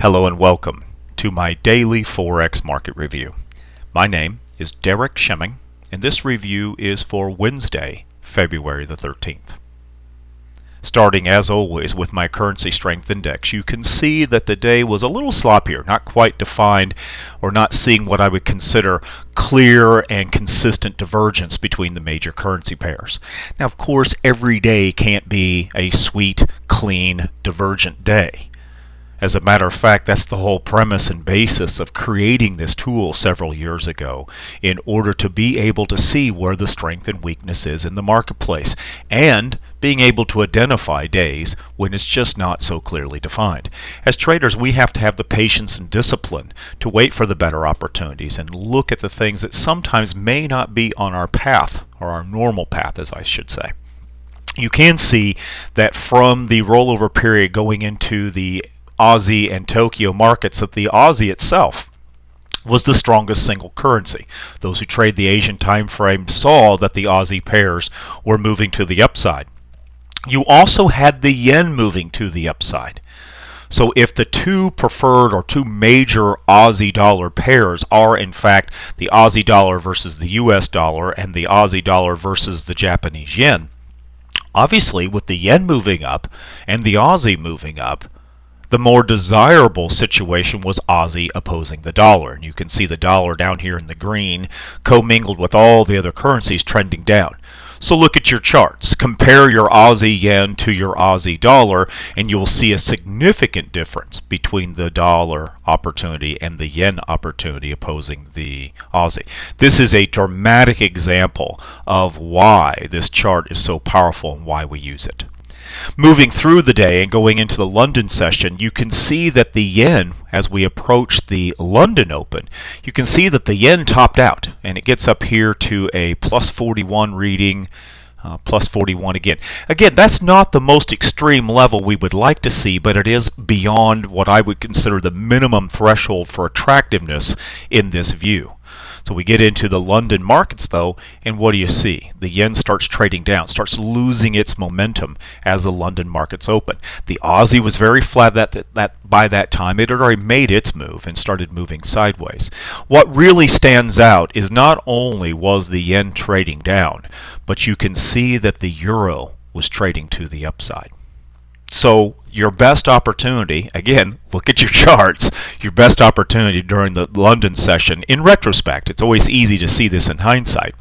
Hello and welcome to my daily Forex market review. My name is Derek Schimming, and this review is for Wednesday, February the 13th. Starting as always with my currency strength index, you can see that the day was a little sloppier, not quite defined, or not seeing what I would consider clear and consistent divergence between the major currency pairs. Now, of course, every day can't be a sweet, clean, divergent day. As a matter of fact, that's the whole premise and basis of creating this tool several years ago, in order to be able to see where the strength and weakness is in the marketplace, and being able to identify days when it's just not so clearly defined. As traders, we have to have the patience and discipline to wait for the better opportunities and look at the things that sometimes may not be on our path, or our normal path, as I should say. You can see that from the rollover period going into the Aussie and Tokyo markets, that the Aussie itself was the strongest single currency. Those who trade the Asian time frame saw that the Aussie pairs were moving to the upside. You also had the yen moving to the upside. So if the two preferred or two major Aussie dollar pairs are in fact the Aussie dollar versus the US dollar and the Aussie dollar versus the Japanese yen, obviously with the yen moving up and the Aussie moving up, the more desirable situation was Aussie opposing the dollar. And you can see the dollar down here in the green, commingled with all the other currencies trending down. So look at your charts. Compare your Aussie yen to your Aussie dollar, and you will see a significant difference between the dollar opportunity and the yen opportunity opposing the Aussie. This is a dramatic example of why this chart is so powerful and why we use it. Moving through the day and going into the London session, you can see that the yen, as we approach the London Open, you can see that the yen topped out, and it gets up here to a plus 41 reading, plus 41 again. Again, that's not the most extreme level we would like to see, but it is beyond what I would consider the minimum threshold for attractiveness in this view. So we get into the London markets though, and what do you see? The yen starts trading down, starts losing its momentum as the London markets open. The Aussie was very flat by that time. It had already made its move and started moving sideways. What really stands out is not only was the yen trading down, but you can see that the euro was trading to the upside. So your best opportunity, again, look at your charts, your best opportunity during the London session, in retrospect, it's always easy to see this in hindsight.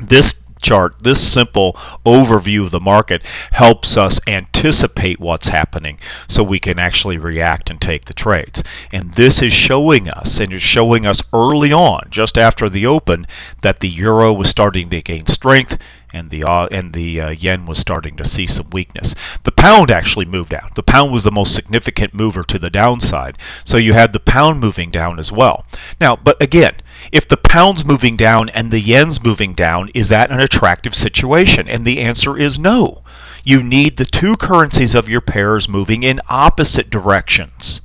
This chart, this simple overview of the market, helps us anticipate what's happening so we can actually react and take the trades. And this is showing us, and it's showing us early on, just after the open, that the euro was starting to gain strength, and the yen was starting to see some weakness. The pound actually moved down. The pound was the most significant mover to the downside. So you had the pound moving down as well. Now, but again, if the pound's moving down and the yen's moving down, is that an attractive situation? And the answer is no. You need the two currencies of your pairs moving in opposite directions.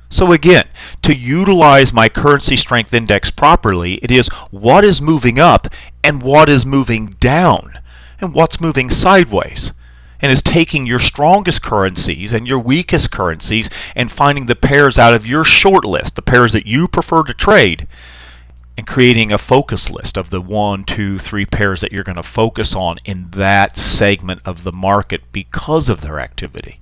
So again, to utilize my currency strength index properly, it is what is moving up and what is moving down and what's moving sideways. And is taking your strongest currencies and your weakest currencies and finding the pairs out of your short list, the pairs that you prefer to trade, and creating a focus list of the 1, 2, 3 pairs that you're going to focus on in that segment of the market because of their activity.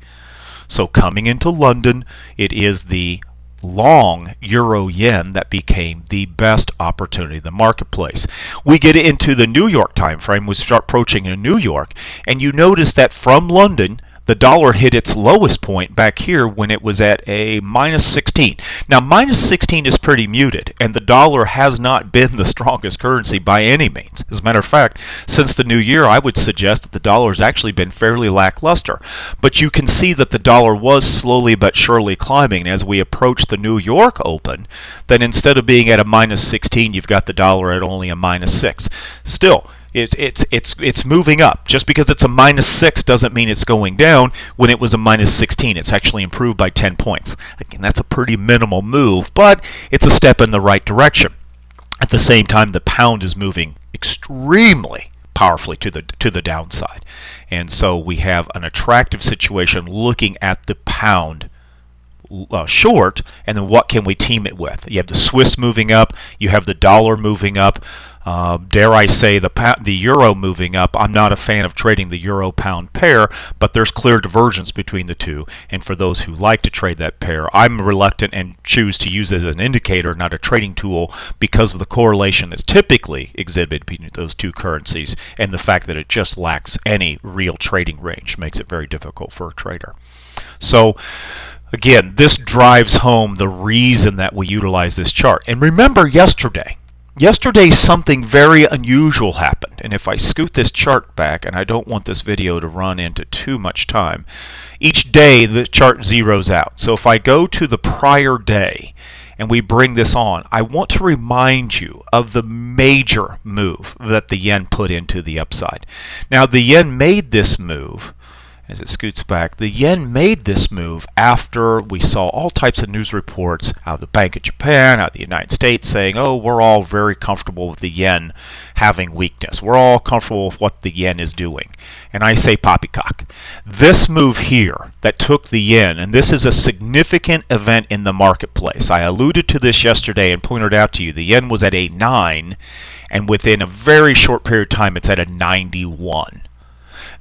So coming into London, it is the long euro yen that became the best opportunity in the marketplace. We get into the New York time frame, we start approaching in New York, and you notice that from London, the dollar hit its lowest point back here when it was at a minus 16. Now, minus 16 is pretty muted, and the dollar has not been the strongest currency by any means. As a matter of fact, since the new year, I would suggest that the dollar has actually been fairly lackluster. But you can see that the dollar was slowly but surely climbing. As we approach the New York Open, then instead of being at a minus 16, you've got the dollar at only a minus 6. Still, it's moving up. Just because it's a minus 6 doesn't mean it's going down. When it was a minus 16, it's actually improved by 10 points. Again, that's a pretty minimal move, but it's a step in the right direction. At the same time, the pound is moving extremely powerfully to the downside. And so we have an attractive situation looking at the pound short, and then what can we team it with? You have the Swiss moving up, you have the dollar moving up, dare I say the euro moving up. I'm not a fan of trading the euro-pound pair, but there's clear divergence between the two, and for those who like to trade that pair, I'm reluctant and choose to use it as an indicator, not a trading tool, because of the correlation that's typically exhibited between those two currencies and the fact that it just lacks any real trading range. Makes it very difficult for a trader. So again, this drives home the reason that we utilize this chart. And remember yesterday something very unusual happened. And if I scoot this chart back, and I don't want this video to run into too much time, each day the chart zeroes out. So if I go to the prior day and we bring this on, I want to remind you of the major move that the yen put into the upside. Now the yen made this move. As it scoots back, the yen made this move after we saw all types of news reports out of the Bank of Japan, out of the United States, saying, oh, we're all very comfortable with the yen having weakness. We're all comfortable with what the yen is doing. And I say poppycock. This move here that took the yen, and this is a significant event in the marketplace. I alluded to this yesterday and pointed out to you the yen was at a 9, and within a very short period of time it's at a 91.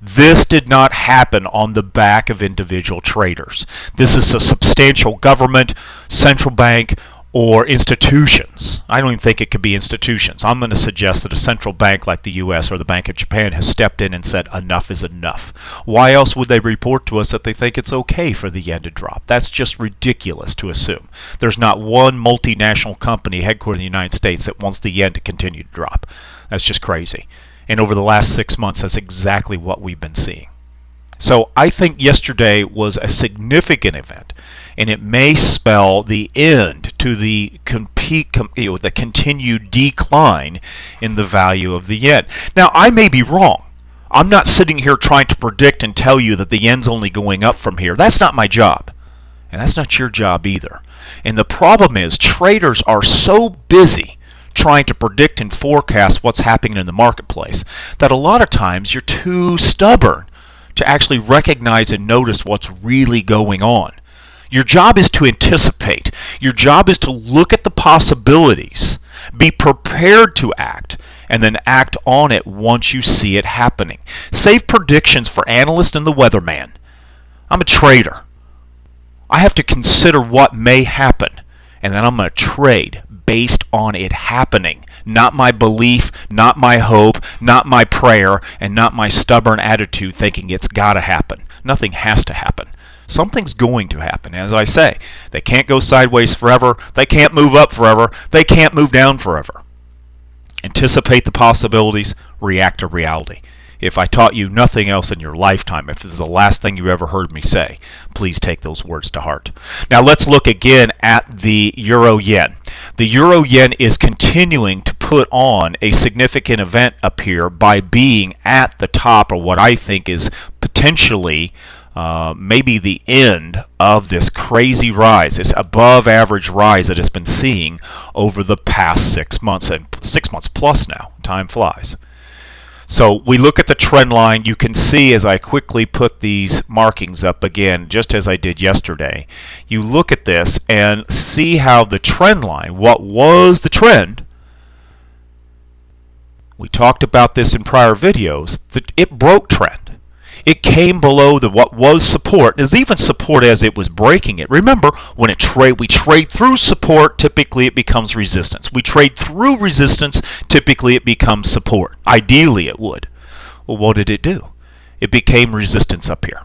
This did not happen on the back of individual traders. This is a substantial government, central bank, or institutions. I don't even think it could be institutions. I'm going to suggest that a central bank like the US or the Bank of Japan has stepped in and said enough is enough. Why else would they report to us that they think it's okay for the yen to drop? That's just ridiculous to assume. There's not one multinational company headquartered in the United States that wants the yen to continue to drop. That's just crazy. And over the last 6 months, that's exactly what we've been seeing. So I think yesterday was a significant event, and it may spell the end to the continued decline in the value of the yen. Now, I may be wrong. I'm not sitting here trying to predict and tell you that the yen's only going up from here. That's not my job, and that's not your job either. And the problem is traders are so busy trying to predict and forecast what's happening in the marketplace that a lot of times you're too stubborn to actually recognize and notice what's really going on. Your job is to anticipate. Your job is to look at the possibilities, be prepared to act, and then act on it once you see it happening. Save predictions for analysts and the weatherman. I'm a trader. I have to consider what may happen, and then I'm going to trade based on it happening. Not my belief, not my hope, not my prayer, and not my stubborn attitude thinking it's got to happen. Nothing has to happen. Something's going to happen. As I say, they can't go sideways forever. They can't move up forever. They can't move down forever. Anticipate the possibilities, react to reality. If I taught you nothing else in your lifetime, if this is the last thing you ever heard me say, please take those words to heart. Now let's look again at the euro-yen. The euro-yen is continuing to put on a significant event up here by being at the top of what I think is potentially maybe the end of this crazy rise, this above average rise that it's been seeing over the past 6 months, and 6 months plus now. Time flies. So we look at the trend line. You can see as I quickly put these markings up again, just as I did yesterday, you look at this and see how the trend line, what was the trend, we talked about this in prior videos, that it broke trend. It came below what was support. There's even support as it was breaking it. Remember, when we trade through support, typically it becomes resistance. We trade through resistance, typically it becomes support. Ideally it would. Well, what did it do? It became resistance up here.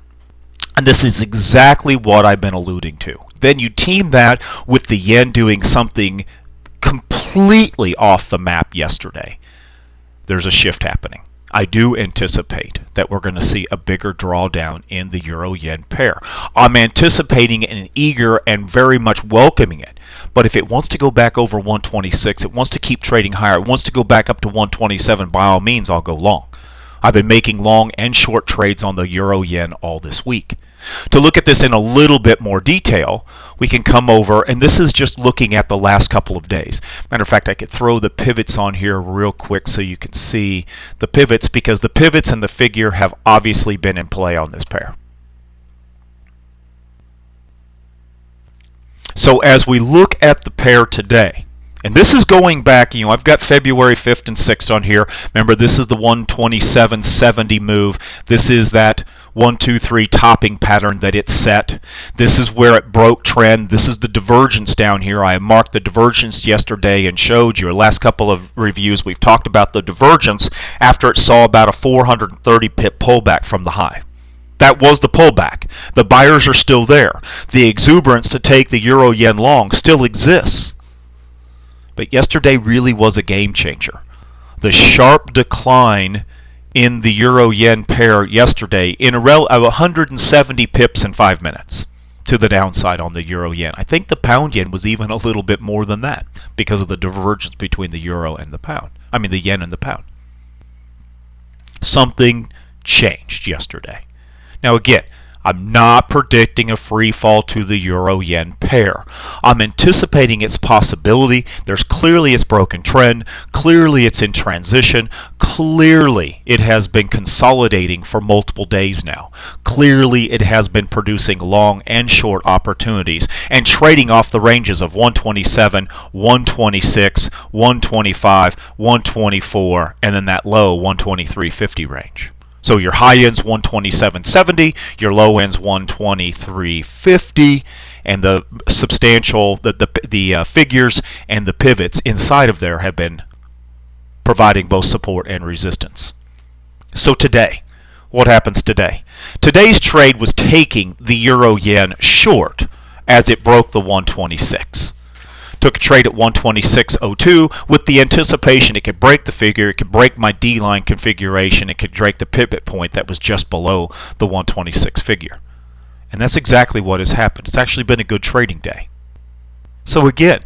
And this is exactly what I've been alluding to. Then you team that with the yen doing something completely off the map yesterday. There's a shift happening. I do anticipate that we're going to see a bigger drawdown in the euro-yen pair. I'm anticipating and eager and very much welcoming it. But if it wants to go back over 126, it wants to keep trading higher, it wants to go back up to 127, by all means, I'll go long. I've been making long and short trades on the euro-yen all this week. To look at this in a little bit more detail, we can come over, and this is just looking at the last couple of days. Matter of fact, I could throw the pivots on here real quick so you can see the pivots, because the pivots and the figure have obviously been in play on this pair. So as we look at the pair today, and this is going back, I've got February 5th and 6th on here. Remember, this is the 127.70 move. This is that 1, 2, 3 topping pattern that it set. This is where it broke trend. This is the divergence down here. I marked the divergence yesterday and showed you. The last couple of reviews, we've talked about the divergence after it saw about a 430 pip pullback from the high. That was the pullback. The buyers are still there. The exuberance to take the euro-yen long still exists. But yesterday really was a game changer. The sharp decline in the euro-yen pair yesterday in of 170 pips in 5 minutes to the downside on the euro-yen. I think the pound-yen was even a little bit more than that because of the divergence between the euro and the pound. I mean the yen and the pound. Something changed yesterday. Now again, I'm not predicting a free fall to the euro-yen pair. I'm anticipating its possibility. There's clearly its broken trend. Clearly it's in transition. Clearly it has been consolidating for multiple days now. Clearly it has been producing long and short opportunities and trading off the ranges of 127, 126, 125, 124, and then that low 123.50 range. So your high end's 127.70, your low end's 123.50, and the substantial, the figures and the pivots inside of there have been providing both support and resistance. So today, what happens today? Today's trade was taking the euro-yen short as it broke the 126. Took a trade at 126.02 with the anticipation it could break the figure, it could break my D-line configuration, it could break the pivot point that was just below the 126 figure. And that's exactly what has happened. It's actually been a good trading day. So again,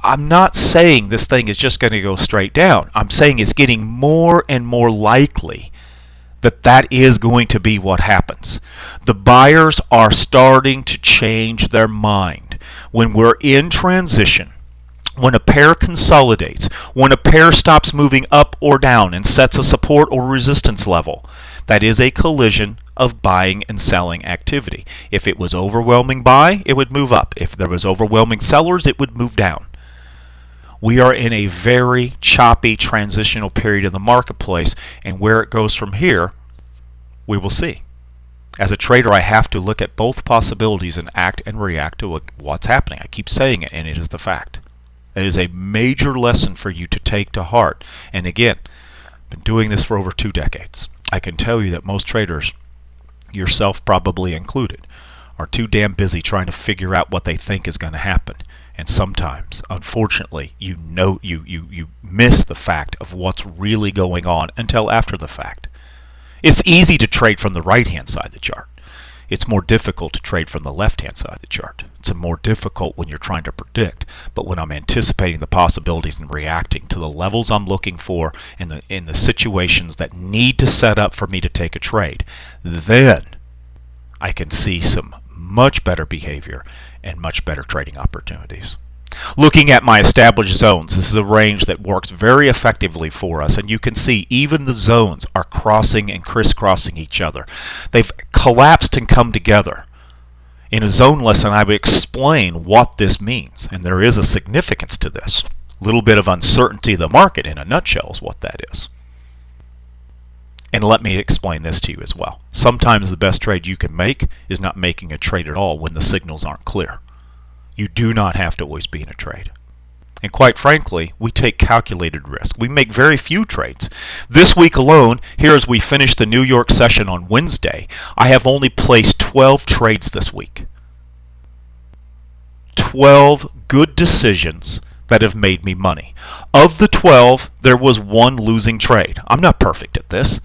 I'm not saying this thing is just going to go straight down. I'm saying it's getting more and more likely that is going to be what happens. The buyers are starting to change their mind. When we're in transition, when a pair consolidates, when a pair stops moving up or down and sets a support or resistance level, that is a collision of buying and selling activity. If it was overwhelming buy, it would move up. If there was overwhelming sellers, it would move down. We are in a very choppy transitional period in the marketplace, and where it goes from here, we will see. As a trader, I have to look at both possibilities and act and react to what's happening. I keep saying it, and it is the fact. It is a major lesson for you to take to heart. And again, I've been doing this for over 2 decades. I can tell you that most traders, yourself probably included, are too damn busy trying to figure out what they think is going to happen. And sometimes, unfortunately, you miss the fact of what's really going on until after the fact. It's easy to trade from the right-hand side of the chart. It's more difficult to trade from the left-hand side of the chart. It's more difficult when you're trying to predict, but when I'm anticipating the possibilities and reacting to the levels I'm looking for in the situations that need to set up for me to take a trade, then I can see some much better behavior and much better trading opportunities. Looking at my established zones, this is a range that works very effectively for us, and you can see even the zones are crossing and crisscrossing each other. They've collapsed and come together. In a zone lesson, I would explain what this means, and there is a significance to this. A little bit of uncertainty of the market in a nutshell is what that is. And let me explain this to you as well. Sometimes the best trade you can make is not making a trade at all when the signals aren't clear. You do not have to always be in a trade. And quite frankly, we take calculated risk. We make very few trades. This week alone, here as we finish the New York session on Wednesday, I have only placed 12 trades this week. 12 good decisions that have made me money. Of the 12, there was one losing trade. I'm not perfect at this.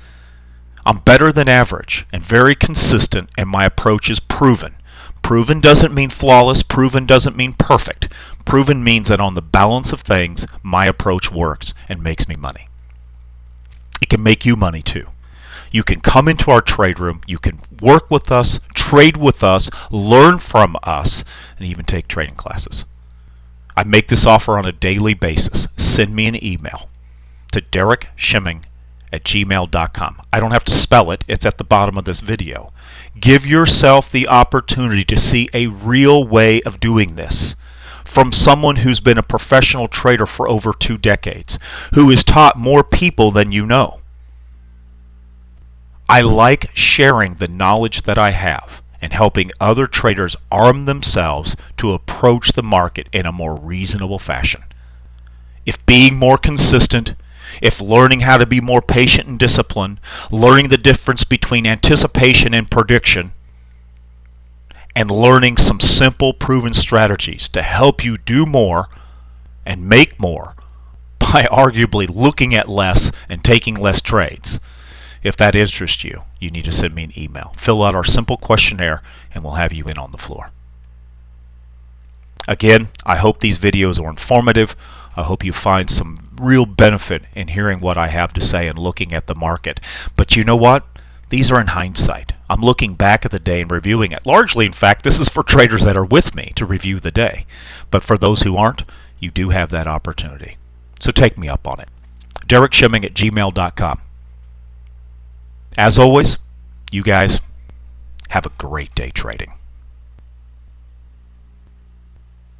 I'm better than average and very consistent, and my approach is proven. Proven doesn't mean flawless. Proven doesn't mean perfect. Proven means that on the balance of things, my approach works and makes me money. It can make you money too. You can come into our trade room, you can work with us, trade with us, learn from us, and even take trading classes. I make this offer on a daily basis. Send me an email to DerekSchimming@gmail.com. I don't have to spell it. It's at the bottom of this video. Give yourself the opportunity to see a real way of doing this from someone who's been a professional trader for over 2 decades, who has taught more people than you know. I like sharing the knowledge that I have and helping other traders arm themselves to approach the market in a more reasonable fashion. If being more consistent, if learning how to be more patient and disciplined, learning the difference between anticipation and prediction, and learning some simple proven strategies to help you do more and make more by arguably looking at less and taking less trades. If that interests you, you need to send me an email. Fill out our simple questionnaire and we'll have you in on the floor. Again, I hope these videos are informative. I hope you find some real benefit in hearing what I have to say and looking at the market. But you know what? These are in hindsight. I'm looking back at the day and reviewing it. Largely, in fact, this is for traders that are with me to review the day. But for those who aren't, you do have that opportunity. So take me up on it. DerekSchimming@gmail.com. As always, you guys have a great day trading.